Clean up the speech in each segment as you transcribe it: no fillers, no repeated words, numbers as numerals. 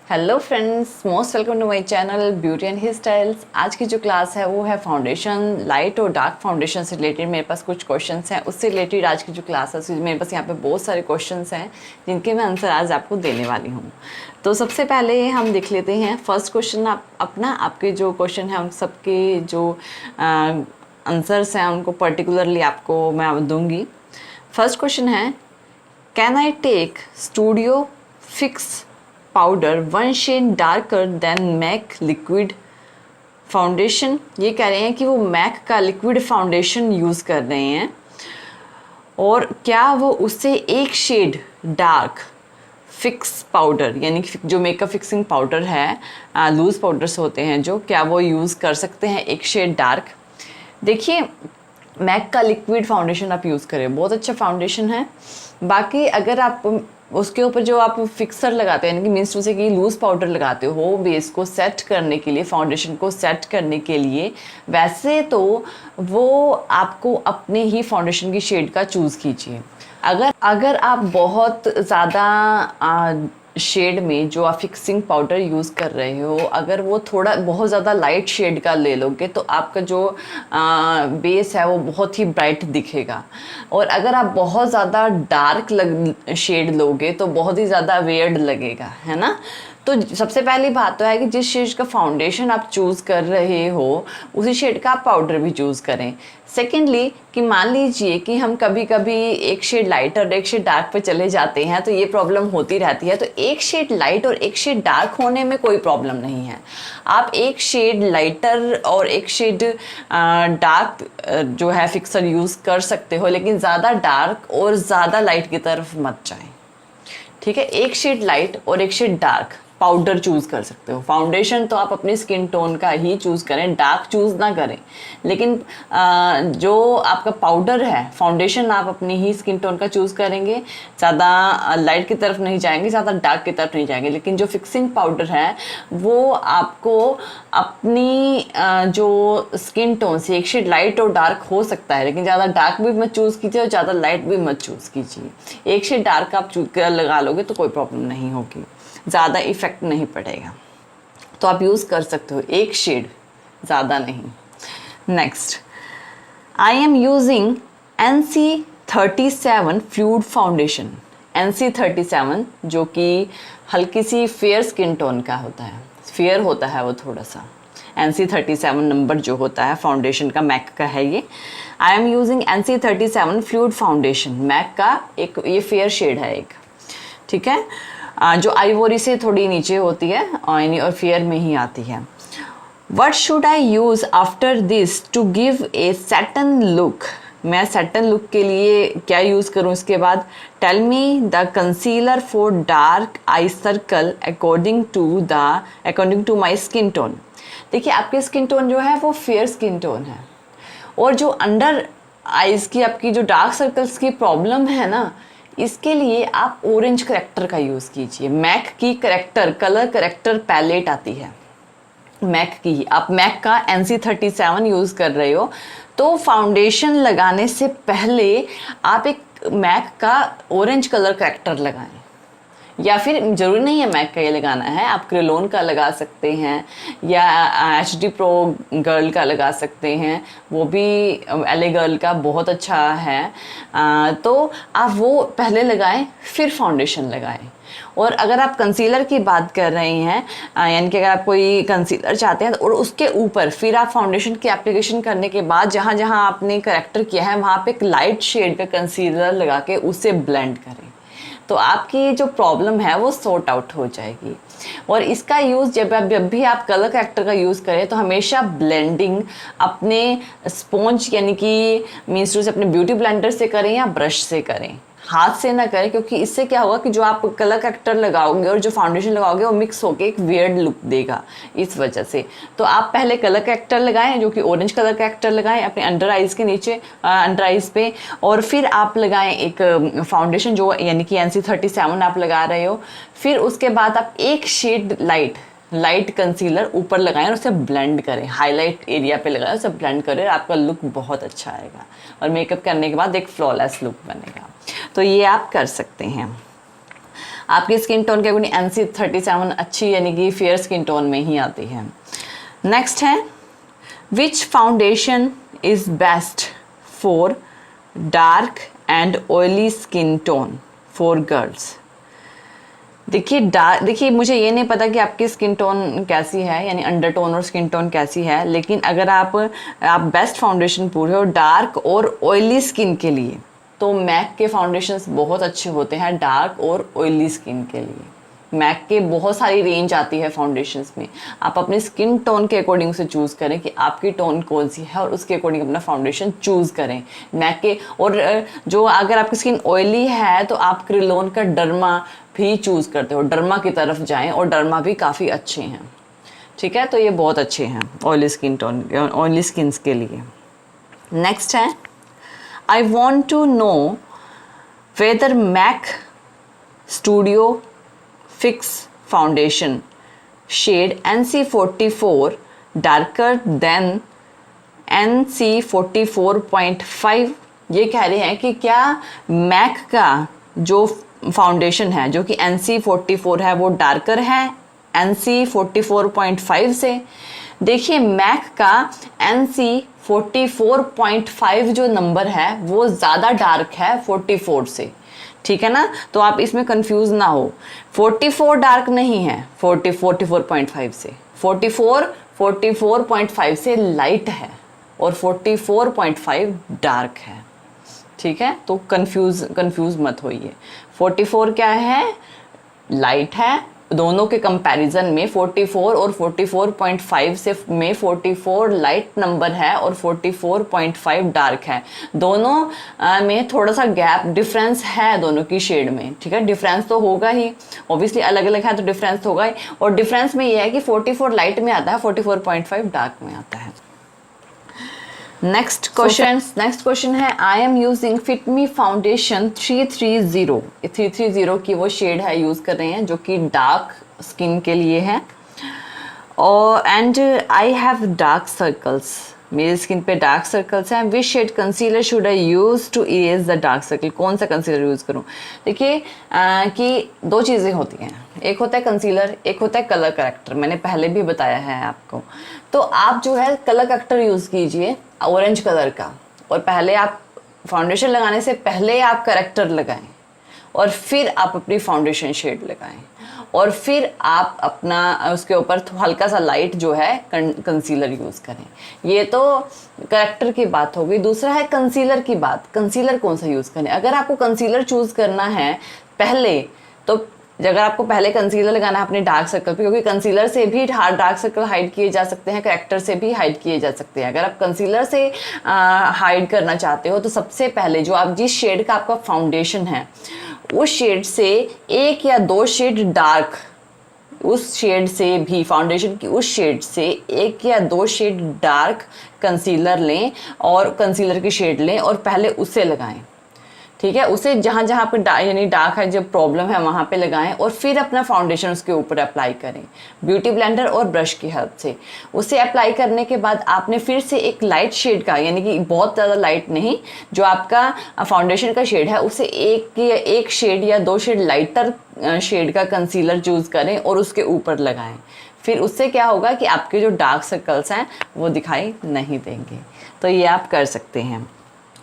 Hello friends, most welcome to my channel beauty and hair styles. आज की जो class है वो है फाउंडेशन, लाइट और डार्क फाउंडेशन से रिलेटेड। मेरे पास कुछ क्वेश्चंस हैं, उससे रिलेटेड आज की जो क्लास है मेरे पास यहाँ पे बहुत सारे क्वेश्चंस हैं जिनके मैं आंसर आज आपको देने वाली हूँ। तो सबसे पहले हम देख लेते हैं फर्स्ट क्वेश्चन। आपके जो क्वेश्चन हैं उन सबके जो आंसर्स हैं उनको पर्टिकुलरली आपको मैं दूँगी। फर्स्ट क्वेश्चन है, can I take studio fix powder 1 shade darker than MAC liquid foundation. ये कह रहे हैं कि वो मैक का लिक्विड फाउंडेशन यूज़ कर रहे हैं और क्या वो उससे 1 शेड डार्क फिक्स पाउडर, यानी कि जो मेकअप फिक्सिंग पाउडर है, लूज़ पाउडर्स होते हैं जो, क्या वो यूज़ कर सकते हैं 1 शेड डार्क। देखिए, मैक का लिक्विड फाउंडेशन आप यूज़ करें, बहुत अच्छा फाउंडेशन है। बाकी अगर आप उसके ऊपर जो आप फिक्सर लगाते हैं, यानी कि मीन्स टू से कि लूज़ पाउडर लगाते हो बेस को सेट करने के लिए, फाउंडेशन को सेट करने के लिए, वैसे तो वो आपको अपने ही फाउंडेशन की शेड का चूज़ कीजिए। अगर आप बहुत ज़्यादा शेड में जो आप फिक्सिंग पाउडर यूज़ कर रहे हो, अगर वो थोड़ा बहुत ज़्यादा लाइट शेड का ले लोगे तो आपका जो बेस है वो बहुत ही ब्राइट दिखेगा। और अगर आप बहुत ज़्यादा डार्क शेड लोगे तो बहुत ही ज़्यादा वियर्ड लगेगा, है ना। तो सबसे पहली बात तो है कि जिस शेड का फाउंडेशन आप चूज़ कर रहे हो उसी शेड का आप पाउडर भी चूज़ करें। सेकेंडली, कि मान लीजिए कि हम कभी कभी 1 शेड लाइट और 1 शेड डार्क पे चले जाते हैं तो ये प्रॉब्लम होती रहती है। तो 1 शेड लाइट और 1 शेड डार्क होने में कोई प्रॉब्लम नहीं है। आप 1 शेड लाइटर और 1 शेड डार्क जो है फिक्सर यूज़ कर सकते हो, लेकिन ज़्यादा डार्क और ज़्यादा लाइट की तरफ मत जाएं, ठीक है। 1 शेड लाइट और 1 शेड डार्क पाउडर चूज़ कर सकते हो। फाउंडेशन तो आप अपनी स्किन टोन का ही चूज़ करें, डार्क चूज़ ना करें। लेकिन जो आपका पाउडर है, फाउंडेशन आप अपनी ही स्किन टोन का चूज़ करेंगे। ज़्यादा लाइट की तरफ नहीं जाएंगे, ज़्यादा डार्क की तरफ नहीं जाएंगे। लेकिन जो फिक्सिंग पाउडर है वो आपको अपनी जो स्किन टोन से 1 शेड लाइट और डार्क हो सकता है, लेकिन ज़्यादा डार्क भी मत चूज़ कीजिए और ज़्यादा लाइट भी मत चूज़ कीजिए। 1 शेड डार्क आप लगा लोगे तो कोई प्रॉब्लम नहीं होगी, ज़्यादा इफेक्ट नहीं पड़ेगा। तो आप यूज़ कर सकते हो 1 शेड, ज़्यादा नहीं। Next, I am using NC37 fluid foundation. NC37 जो कि हल्की सी फेयर स्किन टोन का होता है, फेयर होता है वो थोड़ा सा। NC37 नंबर जो होता है फाउंडेशन का, मैक का है ये। I am using NC37 fluid foundation, MAC का एक ये फेयर शेड है एक, ठीक है, जो आइवोरी से थोड़ी नीचे होती है और फेयर में ही आती है। What should I use after this to give a satin look? मैं सैटन लुक के लिए क्या यूज़ करूँ इसके बाद? Tell me the concealer for dark eye circle according to my skin tone. देखिए, आपकी स्किन टोन जो है वो फेयर स्किन टोन है, और जो अंडर आइज़ की आपकी जो डार्क सर्कल्स की प्रॉब्लम है ना, इसके लिए आप ऑरेंज करेक्टर का यूज़ कीजिए। मैक की कलर करेक्टर पैलेट आती है मैक की ही। आप मैक का NC37 यूज़ कर रहे हो तो फाउंडेशन लगाने से पहले आप एक मैक का ऑरेंज कलर करेक्टर लगाएं, या फिर ज़रूरी नहीं है मैक का ये लगाना है, आप क्रेलोन का लगा सकते हैं या HD Pro गर्ल का लगा सकते हैं, वो भी LA गर्ल का बहुत अच्छा है। तो आप वो पहले लगाएं फिर फाउंडेशन लगाएं। और अगर आप कंसीलर की बात कर रहे हैं, यानी कि अगर आप कोई कंसीलर चाहते हैं और उसके ऊपर फिर आप फाउंडेशन की एप्लीकेशन करने के बाद जहाँ जहाँ आपने करेक्टर किया है वहाँ पे एक लाइट शेड का कंसीलर लगा के उसे ब्लेंड करें, तो आपकी जो प्रॉब्लम है वो सॉर्ट आउट हो जाएगी। और इसका यूज़ जब भी आप कलर करेक्टर का यूज़ करें तो हमेशा ब्लेंडिंग अपने स्पॉन्ज, यानी कि मीन्स टू से अपने ब्यूटी ब्लेंडर से करें या ब्रश से करें, हाथ से ना करें, क्योंकि इससे क्या होगा कि जो आप कलर करेक्टर लगाओगे और जो फाउंडेशन लगाओगे वो मिक्स होकर एक वियर्ड लुक देगा, इस वजह से। तो आप पहले कलर करेक्टर लगाएं, जो कि ऑरेंज कलर करेक्टर लगाएं अपने अंडर आइज़ के नीचे, अंडर आइज़ पे, और फिर आप लगाएं एक फाउंडेशन जो यानी कि NC37 आप लगा रहे हो। फिर उसके बाद आप 1 शेड लाइट कंसीलर ऊपर लगाएं और उसे ब्लेंड करें, हाईलाइट एरिया पे लगाएं, उसे ब्लेंड करें, आपका लुक बहुत अच्छा आएगा और मेकअप करने के बाद एक फ्लॉलेस लुक बनेगा। तो ये आप कर सकते हैं। आपकी स्किन टोन के अकॉर्डिंग NC37 अच्छी यानी कि फेयर स्किन टोन में ही आती है। नेक्स्ट है which foundation is best for dark and oily skin tone for girls. देखिए मुझे ये नहीं पता कि आपकी स्किन टोन कैसी है, यानी अंडर टोन और स्किन टोन कैसी है, लेकिन अगर आप बेस्ट फाउंडेशन पूरे हो डार्क और ऑयली स्किन के लिए तो मैक के फाउंडेशंस बहुत अच्छे होते हैं डार्क और ऑयली स्किन के लिए। मैक के बहुत सारी रेंज आती है फाउंडेशंस में, आप अपनी स्किन टोन के अकॉर्डिंग से चूज़ करें कि आपकी टोन कौन सी है और उसके अकॉर्डिंग अपना फाउंडेशन चूज़ करें मैक के। और जो अगर आपकी स्किन ऑयली है तो आप क्रिलोन का डर्मा भी चूज़ करते हो, डर्मा की तरफ जाएं और डर्मा भी काफ़ी अच्छे हैं, ठीक है। तो ये बहुत अच्छे हैं oily skin tone, oily skins के लिए। नेक्स्ट है I want to know whether MAC studio fix foundation shade NC44 darker than NC44.5। ये कह रहे हैं कि क्या मैक का जो फाउंडेशन है जो कि NC44 है वो डार्कर है NC44.5 से। देखिए मैक का NC44.5 जो नंबर है वो ज़्यादा डार्क है 44 से, ठीक है ना। तो आप इसमें कंफ्यूज ना हो, 44 डार्क नहीं है 44.5 से, 44.5 से लाइट है और 44.5 डार्क है, ठीक है। तो कंफ्यूज मत होइए। 44 क्या है, लाइट है। दोनों के कंपैरिजन में 44 और 44.5 से में 44 लाइट नंबर है और 44.5 डार्क है। दोनों में थोड़ा सा गैप डिफरेंस है दोनों की शेड में, ठीक है। डिफरेंस तो होगा ही, ऑब्वियसली अलग अलग है तो डिफरेंस तो होगा ही। और डिफरेंस में ये है कि 44 लाइट में आता है, 44.5 डार्क में आता है। नेक्स्ट क्वेश्चन है I am using fit me foundation 330 की वो शेड है यूज कर रहे हैं जो कि डार्क स्किन के लिए है। और and I have dark circles, मेरी स्किन पे डार्क सर्कल्स हैं। Which shade concealer should I use to erase the dark circle, कौन सा कंसीलर यूज करूं। देखिए कि दो चीज़ें होती हैं, एक होता है कंसीलर, एक होता है कलर करेक्टर। मैंने पहले भी बताया है आपको। तो आप जो है कलर करेक्टर यूज़ कीजिए ऑरेंज कलर का, और पहले आप फाउंडेशन लगाने से पहले आप करेक्टर लगाएं और फिर आप अपनी फाउंडेशन शेड लगाएं और फिर आप अपना उसके ऊपर हल्का सा लाइट जो है कंसीलर यूज़ करें। ये तो करेक्टर की बात हो गई। दूसरा है कंसीलर की बात, कंसीलर कौन सा यूज़ करें। अगर आपको कंसीलर चूज़ करना है पहले, तो अगर आपको पहले कंसीलर लगाना है अपने डार्क सर्कल पे, क्योंकि कंसीलर से भी डार्क सर्कल हाइड किए जा सकते हैं, करेक्टर से भी हाइड किए जा सकते हैं। अगर आप कंसीलर से हाइड करना चाहते हो तो सबसे पहले जो आप जिस शेड का आपका फाउंडेशन है उस शेड से एक या दो शेड डार्क, उस शेड से भी फाउंडेशन की उस शेड से एक या दो शेड डार्क कंसीलर लें और कंसीलर की शेड लें और पहले उसे लगाएं, ठीक है। उसे जहाँ जहाँ पे यानी डार्क है, जो प्रॉब्लम है वहाँ पे लगाएं और फिर अपना फाउंडेशन उसके ऊपर अप्लाई करें ब्यूटी ब्लेंडर और ब्रश की हेल्प से। उसे अप्लाई करने के बाद आपने फिर से एक लाइट शेड का, यानी कि बहुत ज़्यादा लाइट नहीं, जो आपका फाउंडेशन का शेड है उसे एक शेड या दो शेड लाइटर शेड का कंसीलर चूज़ करें और उसके ऊपर लगाएं। फिर उससे क्या होगा कि आपके जो डार्क सर्कल्स हैं वो दिखाई नहीं देंगे। तो ये आप कर सकते हैं।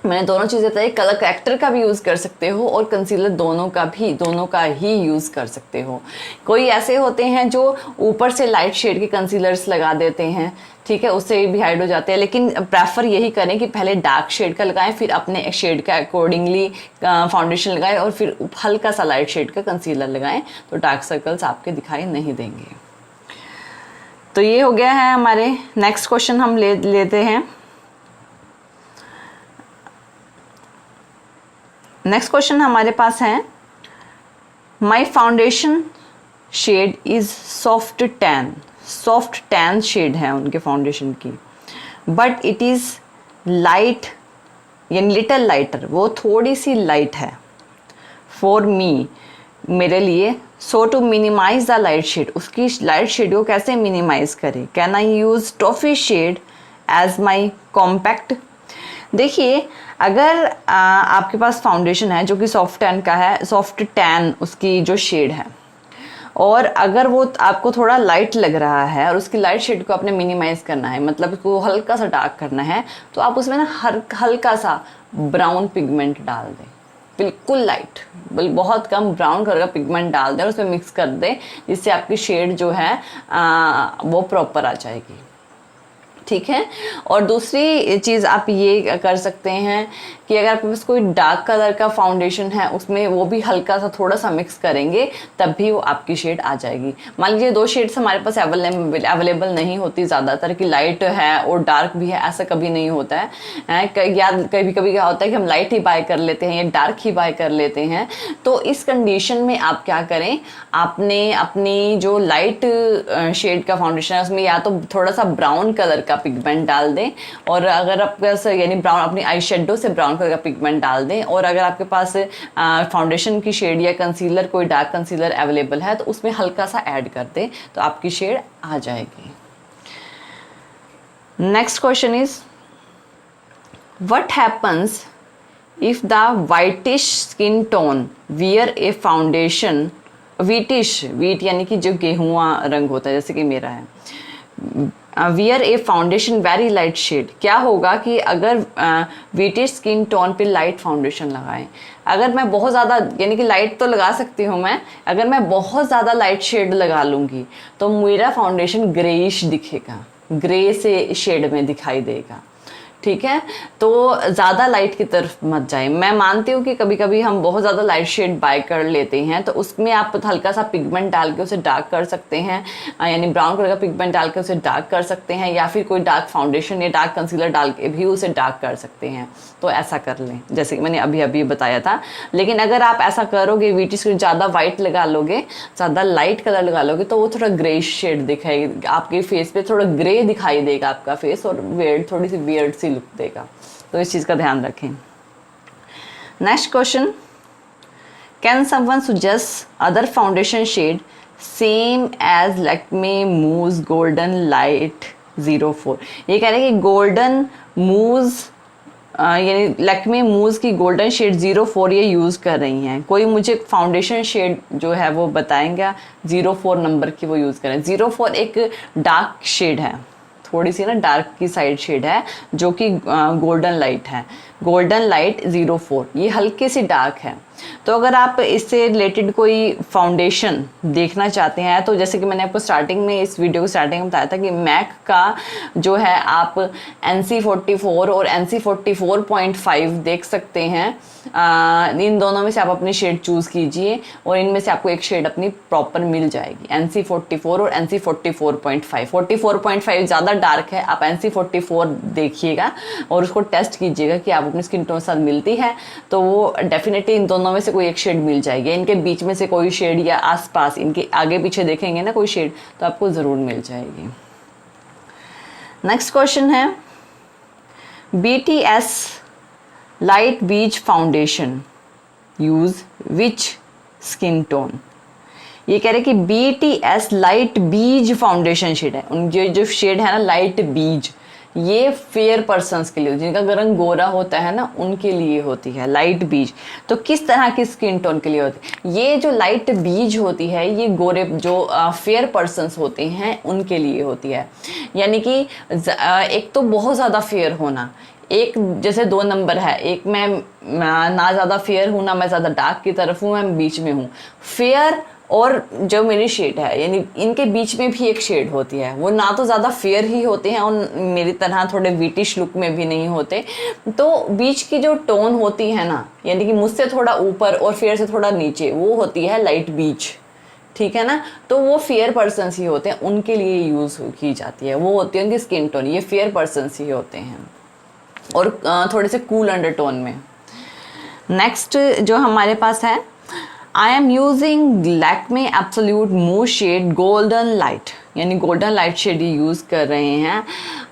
मैंने दोनों चीज़ें बताई, कलर करेक्टर का भी यूज़ कर सकते हो और कंसीलर दोनों का ही यूज़ कर सकते हो। कोई ऐसे होते हैं जो ऊपर से लाइट शेड के कंसीलर्स लगा देते हैं, ठीक है, उससे भी हाइड हो जाते हैं। लेकिन प्रेफर यही करें कि पहले डार्क शेड का लगाएं, फिर अपने शेड का अकॉर्डिंगली फाउंडेशन लगाएं और फिर हल्का सा लाइट शेड का कंसीलर लगाएं, तो डार्क सर्कल्स आपके दिखाई नहीं देंगे। तो ये हो गया है हमारे। नेक्स्ट क्वेश्चन हम लेते हैं। नेक्स्ट क्वेश्चन हमारे पास है my foundation shade is soft tan shade है उनके फाउंडेशन की, बट इट इज़ लाइट यानी लिटल लाइटर, वो थोड़ी सी लाइट है फॉर मी, मेरे लिए। So to minimize the light shade, उसकी लाइट शेड को कैसे मिनिमाइज करें। Can I use toffee shade as my compact. देखिए, अगर आपके पास फाउंडेशन है जो कि सॉफ्ट टैन का है, सॉफ्ट टैन उसकी जो शेड है, और अगर वो आपको थोड़ा लाइट लग रहा है और उसकी लाइट शेड को आपने मिनिमाइज करना है, मतलब उसको हल्का सा डार्क करना है, तो आप उसमें ना हल्का सा ब्राउन पिगमेंट डाल दें, बिल्कुल लाइट, बहुत कम ब्राउन कलर का पिगमेंट डाल दें और उसमें मिक्स कर दें, जिससे आपकी शेड जो है वो प्रॉपर आ जाएगी। ठीक है। और दूसरी चीज़ आप ये कर सकते हैं कि अगर आपके पास कोई डार्क कलर का फाउंडेशन है, उसमें वो भी हल्का सा थोड़ा सा मिक्स करेंगे, तब भी वो आपकी शेड आ जाएगी। मान लीजिए 2 शेड्स हमारे पास अवेलेबल नहीं होती, ज़्यादातर कि लाइट है और डार्क भी है, ऐसा कभी नहीं होता है। या कभी कभी क्या होता है कि हम लाइट ही बाय कर लेते हैं या डार्क ही बाय कर लेते हैं। तो इस कंडीशन में आप क्या करें, आपने अपनी जो लाइट शेड का फाउंडेशन है उसमें या तो थोड़ा सा ब्राउन कलर का पिगमेंट डाल दें, और अगर आपके पास यानी ब्राउन अपनी आई शेडो से ब्राउन कलर का पिगमेंट डाल दें, और अगर आपके पास फाउंडेशन की शेड या कंसीलर, कोई डार्क कंसीलर अवेलेबल है, तो उसमें हल्का सा ऐड कर दें, तो आपकी शेड आ जाएगी। Next question is what happens if the whitish skin tone wear a foundation, wheatish, wheat यानी कि जो गेहुआ रंग होता है जैसे कि मेरा है, wear a foundation very light shade. क्या होगा कि अगर वीटिश स्किन टोन पे लाइट फाउंडेशन लगाएं, अगर मैं बहुत ज़्यादा, यानी कि लाइट तो लगा सकती हूँ मैं, अगर मैं बहुत ज़्यादा लाइट शेड लगा लूँगी तो मेरा फाउंडेशन ग्रेइश दिखेगा, ग्रे से शेड में दिखाई देगा। ठीक है, तो ज़्यादा लाइट की तरफ मत जाए। मैं मानती हूँ कि कभी कभी हम बहुत ज़्यादा लाइट शेड बाय कर लेते हैं, तो उसमें आप हल्का सा पिगमेंट डाल के उसे डार्क कर सकते हैं, यानी ब्राउन कलर का पिगमेंट डाल के उसे डार्क कर सकते हैं, या फिर कोई डार्क फाउंडेशन या डार्क कंसीलर डाल के भी उसे डार्क कर सकते हैं। तो ऐसा कर लें जैसे कि मैंने अभी अभी बताया था। लेकिन अगर आप ऐसा करोगे, वीटी से ज़्यादा वाइट लगा लोगे, ज़्यादा लाइट कलर लगा लोगे, तो वो थोड़ा ग्रे शेड दिखाएगी आपके फेस पे, थोड़ा ग्रे दिखाई देगा आपका फेस, और वियर्ड, थोड़ी सी वियर्ड सी लुक देगा। तो इस चीज़ का ध्यान रखें। Next question, can someone suggest other foundation shade same as Lakme mousse golden light 04। ये कह रहे हैं कि गोल्डन मूज यानी लैक्मे मूज की गोल्डन शेड 04 ये यूज़ कर रही हैं, कोई मुझे फाउंडेशन शेड जो है वो बताएंगे 04 नंबर की वो यूज़ करें। 04 एक डार्क शेड है, थोड़ी सी ना डार्क की साइड शेड है, जो कि गोल्डन लाइट है, गोल्डन लाइट 04, ये हल्की सी डार्क है। तो अगर आप इससे रिलेटेड कोई फाउंडेशन देखना चाहते हैं, तो जैसे कि मैंने आपको स्टार्टिंग में, इस वीडियो को स्टार्टिंग में बताया था कि मैक का जो है आप NC44 और NC44.5 देख सकते हैं। इन दोनों में से आप अपनी शेड चूज़ कीजिए और इनमें से आपको एक शेड अपनी प्रॉपर मिल जाएगी, NC44 और NC44.5। 44.5 ज़्यादा डार्क है, आप NC44 देखिएगा और उसको टेस्ट कीजिएगा कि आप अपनी स्किन टोन के साथ मिलती है, तो वो डेफिनेटली इन दोनों में से कोई एक शेड मिल जाएगी। इनके बीच में से कोई शेड या आसपास, इनके आगे पीछे देखेंगे ना कोई शेड, तो आपको ज़रूर मिल जाएगी। नेक्स्ट क्वेश्चन है, BTS लाइट बीज foundation use which skin tone. ये कह रहे हैं कि BTS लाइट बीज फाउंडेशन शेड है, उनकी जो शेड है ना लाइट बीज, ये फेयर पर्सन्स के लिए, जिनका रंग गोरा होता है ना उनके लिए होती है लाइट बीज। तो किस तरह की स्किन टोन के लिए होती है ये जो लाइट बीज होती है, ये गोरे जो फेयर पर्सन्स होते हैं उनके लिए होती है। यानी कि एक तो बहुत ज़्यादा फेयर होना, एक जैसे 2 नंबर है, एक मैं ना ज़्यादा फेयर हूँ ना मैं ज़्यादा डार्क की तरफ हूँ, मैं बीच में हूँ। फेयर और जो मेरी शेड है, यानी इनके बीच में भी एक शेड होती है, वो ना तो ज़्यादा फेयर ही होते हैं और मेरी तरह थोड़े वीटिश लुक में भी नहीं होते। तो बीच की जो टोन होती है ना, यानी कि मुझसे थोड़ा ऊपर और फेयर से थोड़ा नीचे, वो होती है लाइट बीच। ठीक है ना, तो वो फेयर पर्सन्स ही होते हैं, उनके लिए यूज़ की जाती है, वो होती है उनकी स्किन टोन, ये फेयर पर्सन्स ही होते हैं और थोड़े से कूल अंडरटोन में। नेक्स्ट जो हमारे पास है, I am using Lakme absolute mousse shade golden light, यानी गोल्डन लाइट शेड ये यूज़ कर रहे हैं।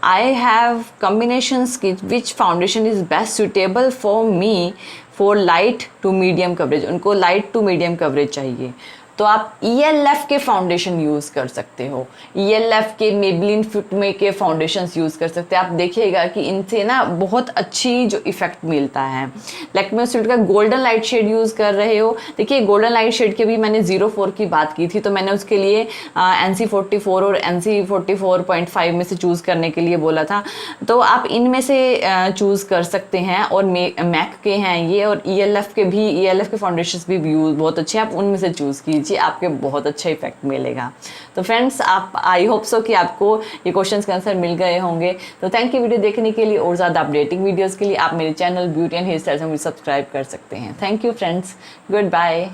I have combination which foundation is best suitable for me for light to medium coverage. उनको लाइट टू मीडियम कवरेज चाहिए, तो आप ELF के फाउंडेशन यूज़ कर सकते हो, ELF के, मेबलिन फिट में के फाउंडेशंस यूज़ कर सकते हैं। आप देखिएगा कि इनसे ना बहुत अच्छी जो इफेक्ट मिलता है। लैक्मे सिल्ट का गोल्डन लाइट शेड यूज़ कर रहे हो, देखिए गोल्डन लाइट शेड के भी मैंने 04 की बात की थी, तो मैंने उसके लिए NC44 और NC44.5 में से चूज़ करने के लिए बोला था। तो आप इनमें से चूज़ कर सकते हैं, और मैक के हैं ये, और ELF के भी, ELF के फाउंडेशंस भी यूज बहुत अच्छे हैं, आप उनमें से चूज़ कीजिए, आपके बहुत अच्छा इफेक्ट मिलेगा। तो फ्रेंड्स, आप आई होप सो कि आपको ये क्वेश्चंस के आंसर मिल गए होंगे। तो थैंक यू वीडियो देखने के लिए, और ज़्यादा अपडेटिंग वीडियोज़ के लिए आप मेरे channel beauty and hair styles में सब्सक्राइब कर सकते हैं। Thank you friends, good bye.